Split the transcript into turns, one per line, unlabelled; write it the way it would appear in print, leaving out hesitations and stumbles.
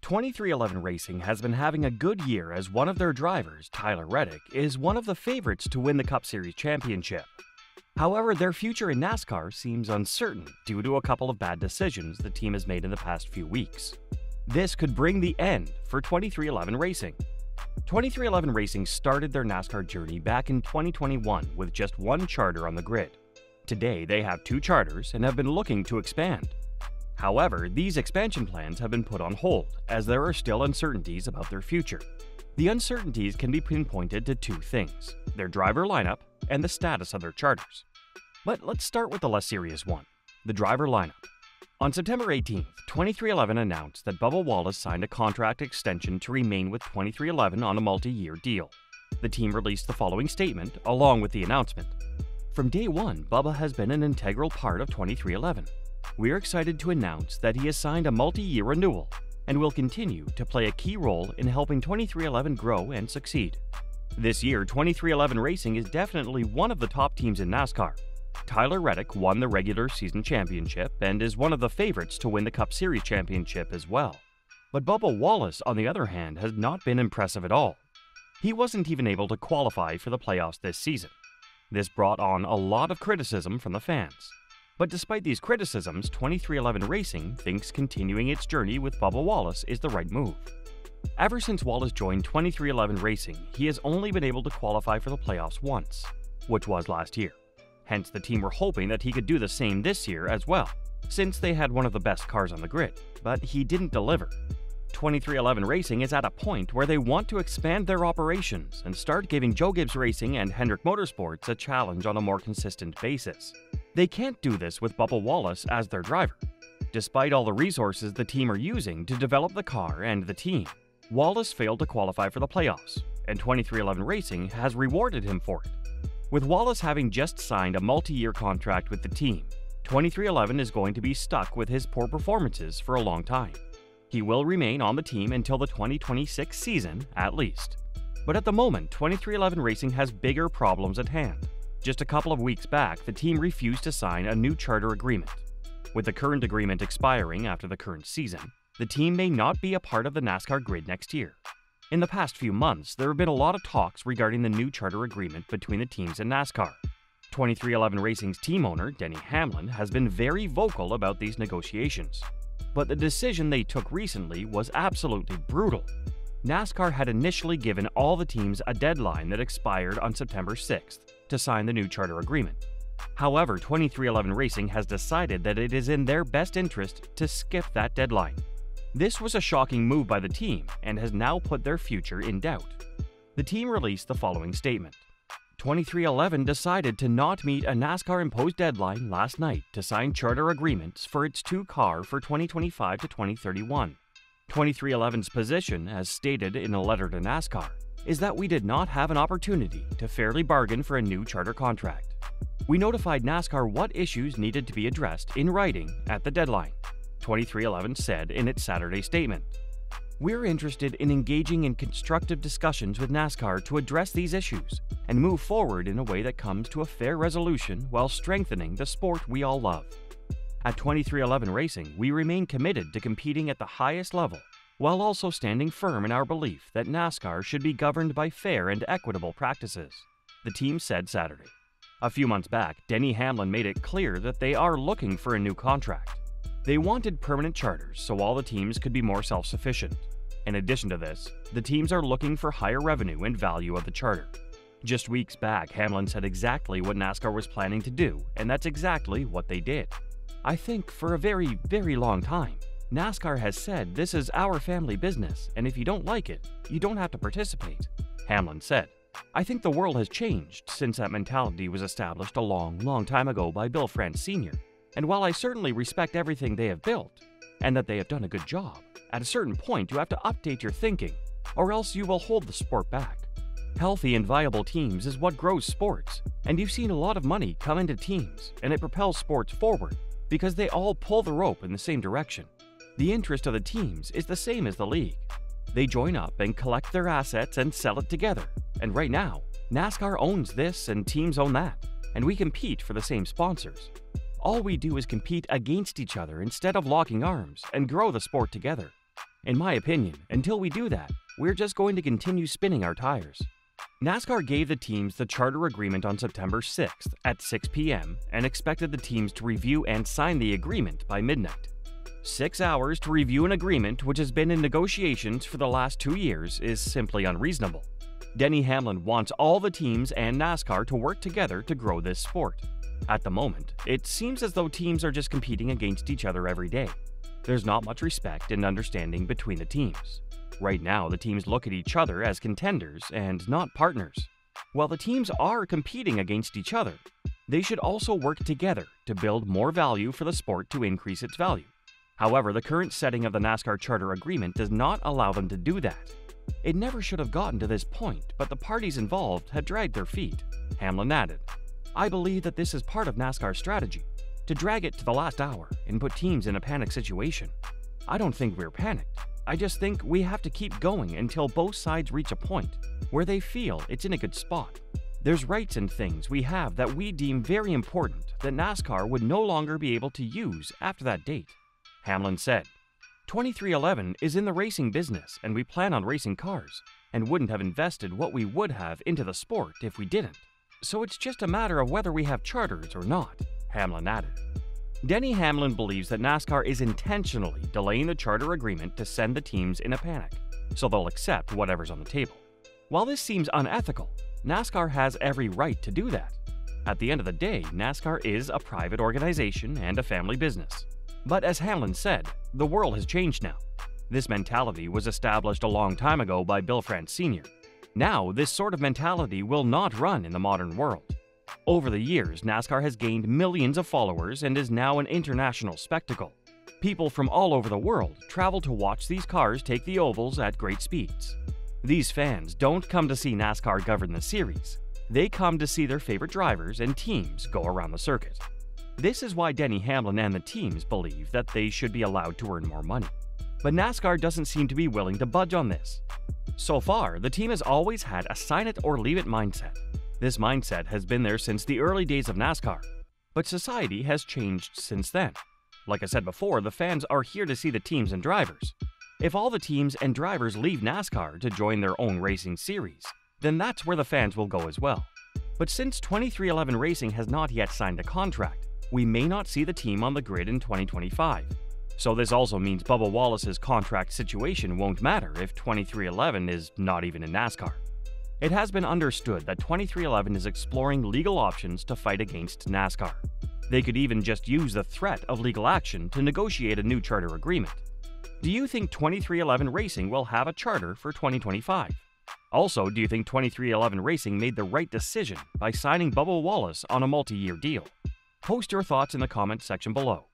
2311 Racing has been having a good year as one of their drivers, Tyler Reddick, is one of the favorites to win the Cup Series championship. However, their future in NASCAR seems uncertain due to a couple of bad decisions the team has made in the past few weeks. This could bring the end for 2311 Racing. 2311 Racing started their NASCAR journey back in 2021 with just one charter on the grid. Today, they have two charters and have been looking to expand. However, these expansion plans have been put on hold as there are still uncertainties about their future. The uncertainties can be pinpointed to two things: their driver lineup and the status of their charters. But let's start with the less serious one, the driver lineup. On September 18th, 2311 announced that Bubba Wallace signed a contract extension to remain with 2311 on a multi-year deal. The team released the following statement along with the announcement. From day one, Bubba has been an integral part of 2311. We are excited to announce that he has signed a multi-year renewal and will continue to play a key role in helping 2311 grow and succeed. This year, 2311 Racing is definitely one of the top teams in NASCAR. Tyler Reddick won the regular season championship and is one of the favorites to win the Cup Series championship as well. But Bubba Wallace, on the other hand, has not been impressive at all. He wasn't even able to qualify for the playoffs this season. This brought on a lot of criticism from the fans. But despite these criticisms, 2311 Racing thinks continuing its journey with Bubba Wallace is the right move. Ever since Wallace joined 2311 Racing, he has only been able to qualify for the playoffs once, which was last year. Hence, the team were hoping that he could do the same this year as well, since they had one of the best cars on the grid, but he didn't deliver. 2311 Racing is at a point where they want to expand their operations and start giving Joe Gibbs Racing and Hendrick Motorsports a challenge on a more consistent basis. They can't do this with Bubba Wallace as their driver. Despite all the resources the team are using to develop the car and the team, Wallace failed to qualify for the playoffs, and 2311 Racing has rewarded him for it. With Wallace having just signed a multi-year contract with the team, 2311 is going to be stuck with his poor performances for a long time. He will remain on the team until the 2026 season, at least. But at the moment, 2311 Racing has bigger problems at hand. Just a couple of weeks back, the team refused to sign a new charter agreement. With the current agreement expiring after the current season, the team may not be a part of the NASCAR grid next year. In the past few months, there have been a lot of talks regarding the new charter agreement between the teams in NASCAR. 2311 Racing's team owner, Denny Hamlin, has been very vocal about these negotiations. But the decision they took recently was absolutely brutal. NASCAR had initially given all the teams a deadline that expired on September 6th to sign the new charter agreement. However, 2311 Racing has decided that it is in their best interest to skip that deadline. This was a shocking move by the team and has now put their future in doubt. The team released the following statement. 2311 decided to not meet a NASCAR-imposed deadline last night to sign charter agreements for its two-car for 2025 to 2031. 2311's position, as stated in a letter to NASCAR, is that we did not have an opportunity to fairly bargain for a new charter contract. We notified NASCAR what issues needed to be addressed in writing at the deadline, 2311 said in its Saturday statement. We're interested in engaging in constructive discussions with NASCAR to address these issues and move forward in a way that comes to a fair resolution while strengthening the sport we all love. At 2311 Racing, we remain committed to competing at the highest level, while also standing firm in our belief that NASCAR should be governed by fair and equitable practices, the team said Saturday. A few months back, Denny Hamlin made it clear that they are looking for a new contract. They wanted permanent charters so all the teams could be more self-sufficient. In addition to this, the teams are looking for higher revenue and value of the charter. Just weeks back, Hamlin said exactly what NASCAR was planning to do, and that's exactly what they did. I think for a very, very long time, NASCAR has said this is our family business, and if you don't like it, you don't have to participate, Hamlin said. I think the world has changed since that mentality was established a long, long time ago by Bill France Sr., and while I certainly respect everything they have built, and that they have done a good job, at a certain point you have to update your thinking, or else you will hold the sport back. Healthy and viable teams is what grows sports, and you've seen a lot of money come into teams, and it propels sports forward, because they all pull the rope in the same direction. The interest of the teams is the same as the league. They join up and collect their assets and sell it together, and right now, NASCAR owns this and teams own that, and we compete for the same sponsors. All we do is compete against each other instead of locking arms and grow the sport together. In my opinion, until we do that, we're just going to continue spinning our tires. NASCAR gave the teams the charter agreement on September 6th at 6 p.m. and expected the teams to review and sign the agreement by midnight. 6 hours to review an agreement which has been in negotiations for the last 2 years is simply unreasonable. Denny Hamlin wants all the teams and NASCAR to work together to grow this sport. At the moment, it seems as though teams are just competing against each other every day. There's not much respect and understanding between the teams. Right now, the teams look at each other as contenders and not partners. While the teams are competing against each other, they should also work together to build more value for the sport to increase its value. However, the current setting of the NASCAR charter agreement does not allow them to do that. It never should have gotten to this point, but the parties involved have dragged their feet, Hamlin added. I believe that this is part of NASCAR's strategy, to drag it to the last hour and put teams in a panic situation. I don't think we're panicked. I just think we have to keep going until both sides reach a point where they feel it's in a good spot. There's rights and things we have that we deem very important that NASCAR would no longer be able to use after that date. Hamlin said, 2311 is in the racing business and we plan on racing cars and wouldn't have invested what we would have into the sport if we didn't. So it's just a matter of whether we have charters or not, Hamlin added. Denny Hamlin believes that NASCAR is intentionally delaying the charter agreement to send the teams in a panic, so they'll accept whatever's on the table. While this seems unethical, NASCAR has every right to do that. At the end of the day, NASCAR is a private organization and a family business. But as Hamlin said, the world has changed now. This mentality was established a long time ago by Bill France Sr. Now, this sort of mentality will not run in the modern world. Over the years, NASCAR has gained millions of followers and is now an international spectacle. People from all over the world travel to watch these cars take the ovals at great speeds. These fans don't come to see NASCAR govern the series. They come to see their favorite drivers and teams go around the circuit. This is why Denny Hamlin and the teams believe that they should be allowed to earn more money. But NASCAR doesn't seem to be willing to budge on this. So far, the team has always had a sign-it-or-leave-it mindset. This mindset has been there since the early days of NASCAR, but society has changed since then. Like I said before, the fans are here to see the teams and drivers. If all the teams and drivers leave NASCAR to join their own racing series, then that's where the fans will go as well. But since 2311 Racing has not yet signed a contract, we may not see the team on the grid in 2025. So this also means Bubba Wallace's contract situation won't matter if 2311 is not even in NASCAR. It has been understood that 2311 is exploring legal options to fight against NASCAR. They could even just use the threat of legal action to negotiate a new charter agreement. Do you think 2311 Racing will have a charter for 2025? Also, do you think 2311 Racing made the right decision by signing Bubba Wallace on a multi-year deal? Post your thoughts in the comments section below.